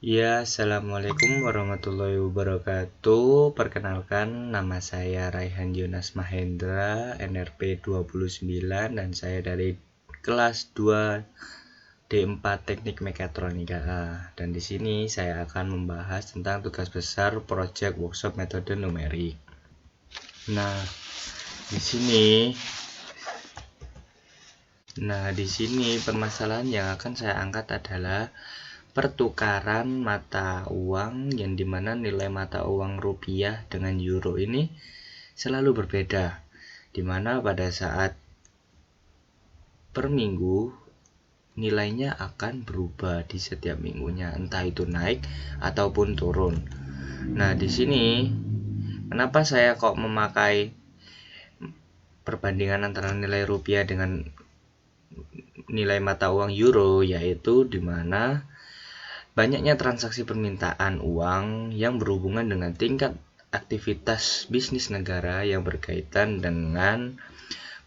Ya, assalamualaikum warahmatullahi wabarakatuh. Perkenalkan, nama saya Raihan Jonas Mahendra, NRP 29, dan saya dari kelas 2 D4 Teknik Mekatronika A. Dan di sini saya akan membahas tentang tugas besar Project Workshop Metode Numerik. Nah, di sini permasalahan yang akan saya angkat adalah pertukaran mata uang, yang dimana nilai mata uang rupiah dengan euro ini selalu berbeda, dimana pada saat per minggu nilainya akan berubah di setiap minggunya, entah itu naik ataupun turun. Nah, di sini kenapa saya kok memakai perbandingan antara nilai rupiah dengan nilai mata uang euro, yaitu dimana banyaknya transaksi permintaan uang yang berhubungan dengan tingkat aktivitas bisnis negara yang berkaitan dengan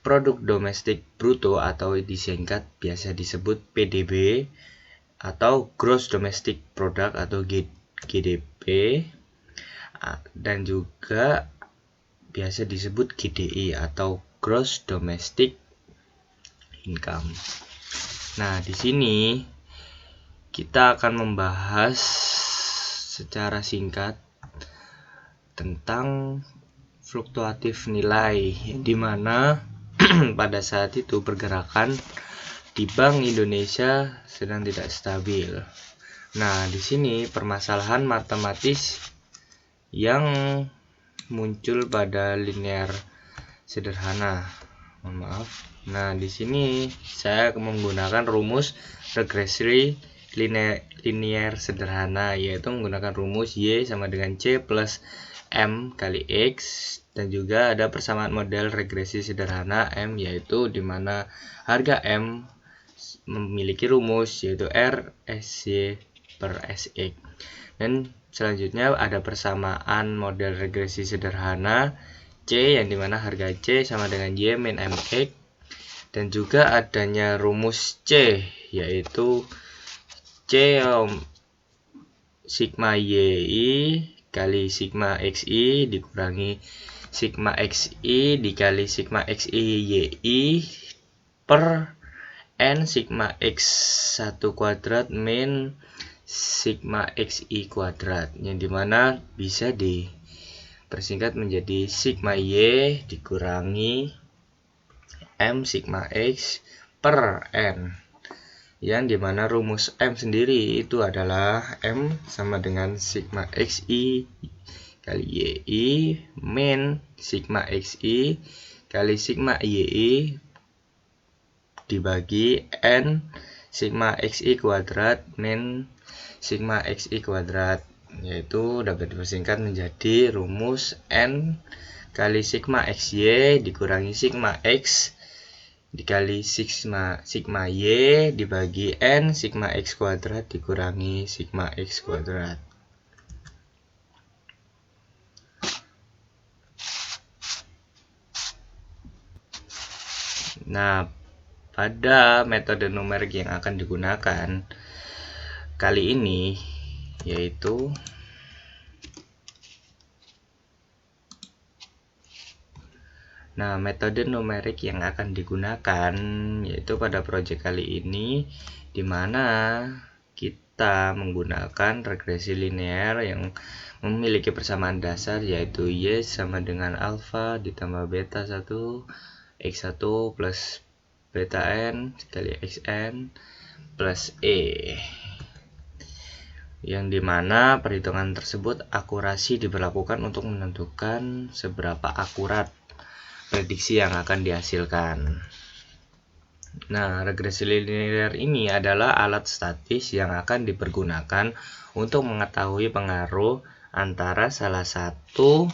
produk domestik bruto atau disingkat biasa disebut PDB atau Gross Domestic Product atau GDP, dan juga biasa disebut GDI atau Gross Domestic Income. Nah, di sini kita akan membahas secara singkat tentang fluktuatif nilai, di mana pada saat itu pergerakan di Bank Indonesia sedang tidak stabil. Nah, di sini permasalahan matematis yang muncul pada linear sederhana. Mohon maaf. Nah, di sini saya menggunakan rumus regresi linear sederhana, yaitu menggunakan rumus Y sama dengan C plus M kali X, dan juga ada persamaan model regresi sederhana M, yaitu dimana harga M memiliki rumus yaitu R SY per SX. Dan selanjutnya ada persamaan model regresi sederhana C, yang dimana harga C sama dengan Y min MX, dan juga adanya rumus C, yaitu C sigma YI kali sigma XI dikurangi sigma XI dikali sigma XI YI per N sigma X1 kuadrat min sigma XI kuadrat, yang dimana bisa dipersingkat menjadi sigma Y dikurangi M sigma X per N, yang dimana rumus M sendiri itu adalah M sama dengan sigma XI kali YI min sigma XI kali sigma YI dibagi N sigma XI kuadrat min sigma XI kuadrat, yaitu dapat dipersingkat menjadi rumus N kali sigma XY dikurangi sigma X dikali sigma Y dibagi N sigma X kuadrat dikurangi sigma X kuadrat. Nah, pada metode numerik yang akan digunakan kali ini yaitu metode numerik yang akan digunakan yaitu pada proyek kali ini, di mana kita menggunakan regresi linear yang memiliki persamaan dasar, yaitu Y sama dengan alfa ditambah beta 1 X1 plus beta N kali Xn plus E, yang dimana perhitungan tersebut akurasi diberlakukan untuk menentukan seberapa akurat prediksi yang akan dihasilkan. Nah, regresi linear ini adalah alat statis yang akan dipergunakan untuk mengetahui pengaruh antara salah satu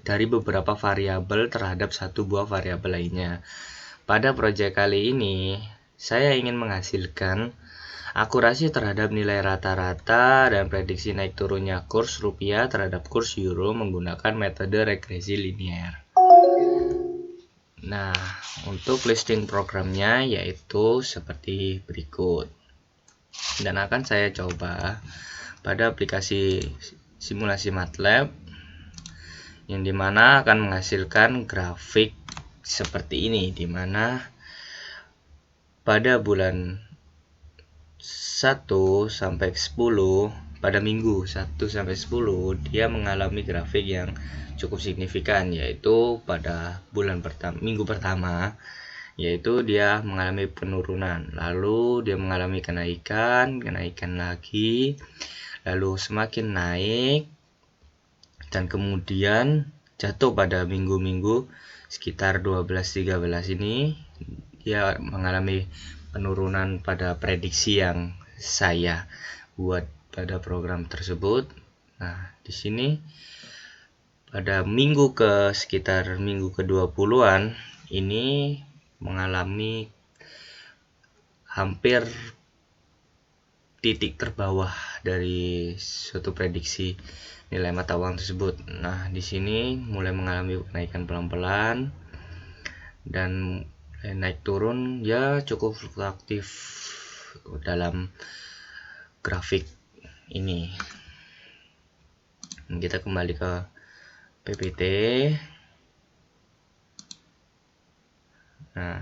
dari beberapa variabel terhadap satu buah variabel lainnya. Pada proyek kali ini, saya ingin menghasilkan akurasi terhadap nilai rata-rata dan prediksi naik turunnya kurs rupiah terhadap kurs euro menggunakan metode regresi linear. Nah, untuk listing programnya yaitu seperti berikut. dan akan saya coba pada aplikasi simulasi MATLAB yang dimana akan menghasilkan grafik seperti ini, dimana pada bulan 1 sampai 10, pada minggu 1 sampai 10 dia mengalami grafik yang cukup signifikan, yaitu pada minggu pertama yaitu dia mengalami penurunan, lalu dia mengalami kenaikan lagi, lalu semakin naik, dan kemudian jatuh pada minggu-minggu sekitar 12-13 ini dia mengalami penurunan pada prediksi yang saya buat pada program tersebut. Nah, di sini pada sekitar minggu ke-20-an ini mengalami hampir titik terbawah dari suatu prediksi nilai mata uang tersebut. Nah, di sini mulai mengalami kenaikan pelan-pelan dan naik turun ya cukup fluktuatif dalam grafik ini. Kita kembali ke PPT. Nah,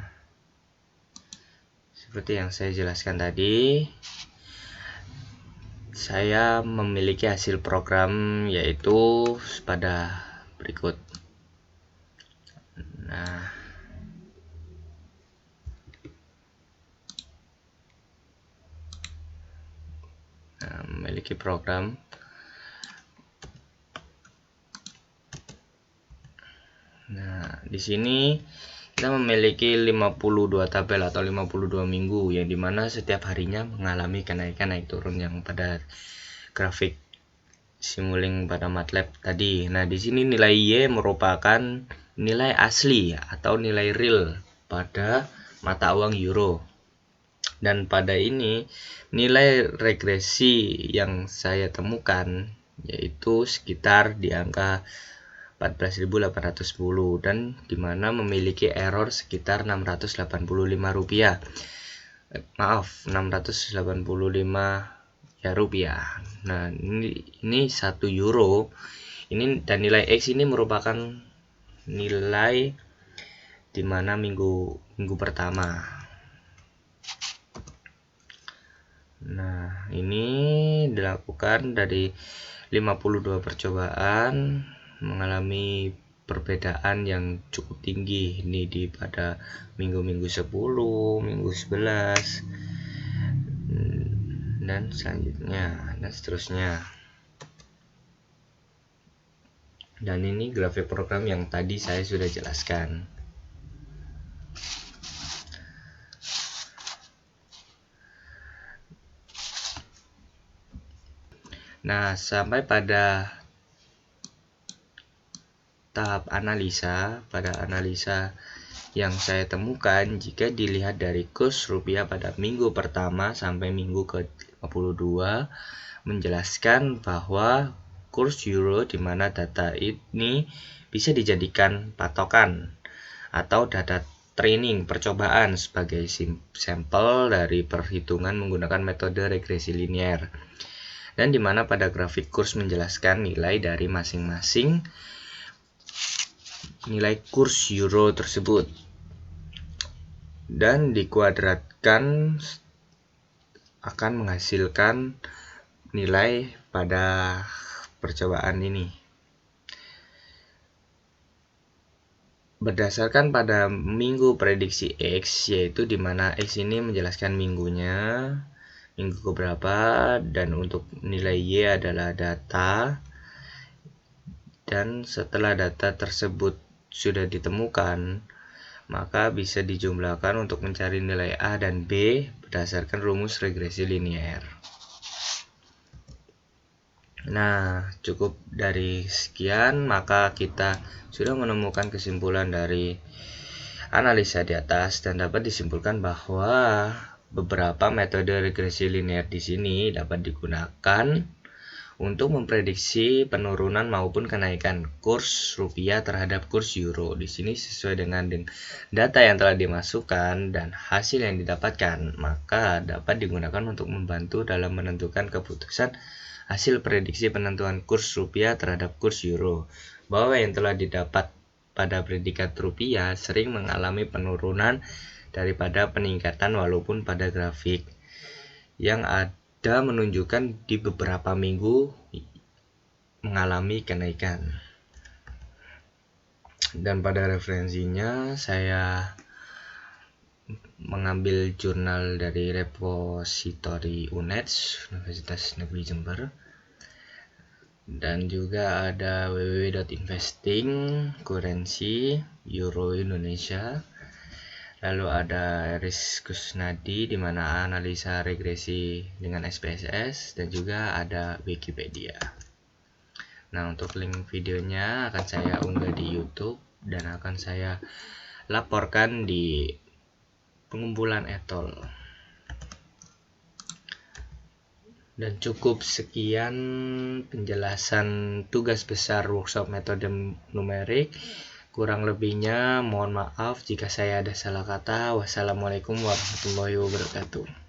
seperti yang saya jelaskan tadi, saya memiliki hasil program yaitu pada berikut. Nah, memiliki program. Nah, di sini kita memiliki 52 tabel atau 52 minggu yang dimana setiap harinya mengalami kenaikan naik turun yang pada grafik Simulink pada MATLAB tadi. Nah, di sini nilai Y merupakan nilai asli atau nilai real pada mata uang euro. Dan pada ini nilai regresi yang saya temukan yaitu sekitar di angka 14.810 dan dimana memiliki error sekitar 685 rupiah. Maaf, 685 ya rupiah. Nah, ini 1 euro ini, dan nilai X ini merupakan nilai dimana minggu pertama. Nah, ini dilakukan dari 52 percobaan mengalami perbedaan yang cukup tinggi ini di pada minggu 10, minggu 11 dan selanjutnya dan seterusnya. Dan ini grafik program yang tadi saya sudah jelaskan. Nah, sampai pada tahap analisa, yang saya temukan jika dilihat dari kurs rupiah pada minggu pertama sampai minggu ke-52 menjelaskan bahwa kurs euro di mana data ini bisa dijadikan patokan atau data training percobaan sebagai sampel dari perhitungan menggunakan metode regresi linear, dan di mana pada grafik kurs menjelaskan nilai dari masing-masing nilai kurs euro tersebut dan dikuadratkan akan menghasilkan nilai pada percobaan ini. Berdasarkan pada minggu prediksi X, yaitu dimana X ini menjelaskan minggunya, minggu keberapa, dan untuk nilai Y adalah data, dan setelah data tersebut sudah ditemukan, maka bisa dijumlahkan untuk mencari nilai A dan B berdasarkan rumus regresi linear. Nah, cukup dari sekian, maka kita sudah menemukan kesimpulan dari analisa di atas dan dapat disimpulkan bahwa beberapa metode regresi linear di sini dapat digunakan untuk memprediksi penurunan maupun kenaikan kurs rupiah terhadap kurs euro. Di sini sesuai dengan data yang telah dimasukkan dan hasil yang didapatkan, maka dapat digunakan untuk membantu dalam menentukan keputusan hasil prediksi penentuan kurs rupiah terhadap kurs euro, bahwa yang telah didapat pada predikat rupiah sering mengalami penurunan daripada peningkatan, walaupun pada grafik yang ada menunjukkan di beberapa minggu mengalami kenaikan. Dan pada referensinya saya mengambil jurnal dari repositori UNED, Universitas Negeri Jember, dan juga ada www.investing currency euro Indonesia. Lalu ada Eris Kusnadi di mana analisa regresi dengan SPSS, dan juga ada Wikipedia. Nah, untuk link videonya akan saya unggah di YouTube dan akan saya laporkan di pengumpulan etol. Dan cukup sekian penjelasan tugas besar workshop metode numerik. Kurang lebihnya mohon maaf jika saya ada salah kata. Wassalamualaikum warahmatullahi wabarakatuh.